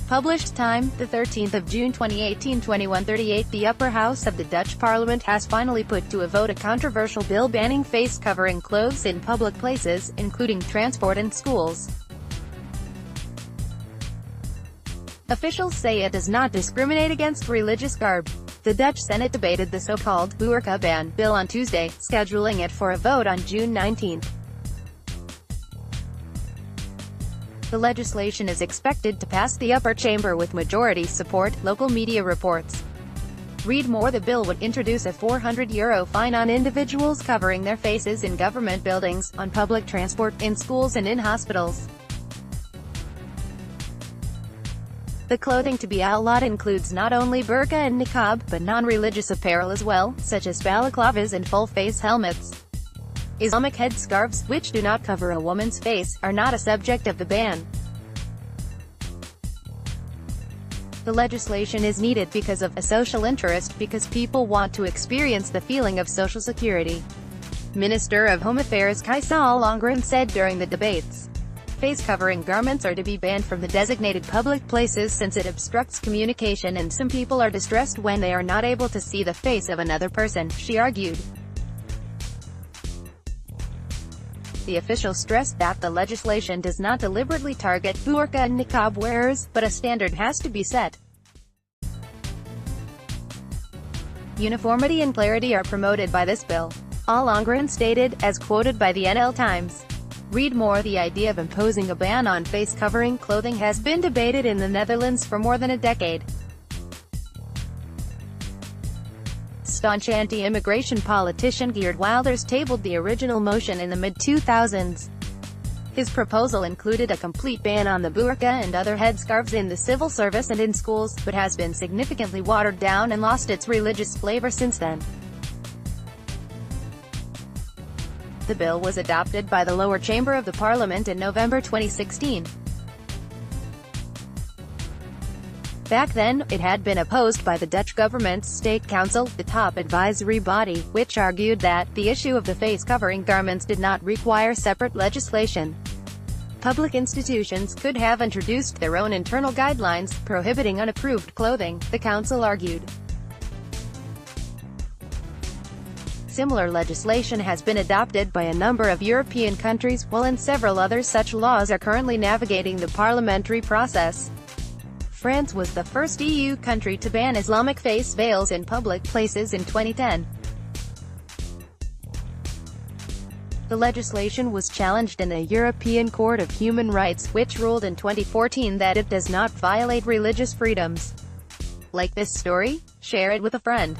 Published time, the 13th of June 2018, 21:38. The upper house of the Dutch parliament has finally put to a vote a controversial bill banning face-covering clothes in public places, including transport and schools. Officials say it does not discriminate against religious garb. The Dutch Senate debated the so-called burqa ban bill on Tuesday, scheduling it for a vote on June 19. The legislation is expected to pass the upper chamber with majority support, local media reports. Read more. The bill would introduce a €400 fine on individuals covering their faces in government buildings, on public transport, in schools and in hospitals. The clothing to be outlawed includes not only burqa and niqab, but non-religious apparel as well, such as balaclavas and full-face helmets. Islamic headscarves, which do not cover a woman's face, are not a subject of the ban. The legislation is needed because of a social interest, because people want to experience the feeling of social security. Minister of Home Affairs Kaisal Longren said during the debates. Face-covering garments are to be banned from the designated public places since it obstructs communication and some people are distressed when they are not able to see the face of another person, she argued. The official stressed that the legislation does not deliberately target burqa and niqab wearers, but a standard has to be set. Uniformity and clarity are promoted by this bill, Ollongren stated, as quoted by the NL Times. Read more. The idea of imposing a ban on face-covering clothing has been debated in the Netherlands for more than a decade. Staunch anti-immigration politician Geert Wilders tabled the original motion in the mid-2000s. His proposal included a complete ban on the burqa and other headscarves in the civil service and in schools, but has been significantly watered down and lost its religious flavor since then. The bill was adopted by the lower chamber of the parliament in November 2016. Back then, it had been opposed by the Dutch government's State Council, the top advisory body, which argued that the issue of the face-covering garments did not require separate legislation. Public institutions could have introduced their own internal guidelines, prohibiting unapproved clothing, the council argued. Similar legislation has been adopted by a number of European countries, while in several others such laws are currently navigating the parliamentary process. France was the first EU country to ban Islamic face veils in public places in 2010. The legislation was challenged in the European Court of Human Rights, which ruled in 2014 that it does not violate religious freedoms. Like this story? Share it with a friend.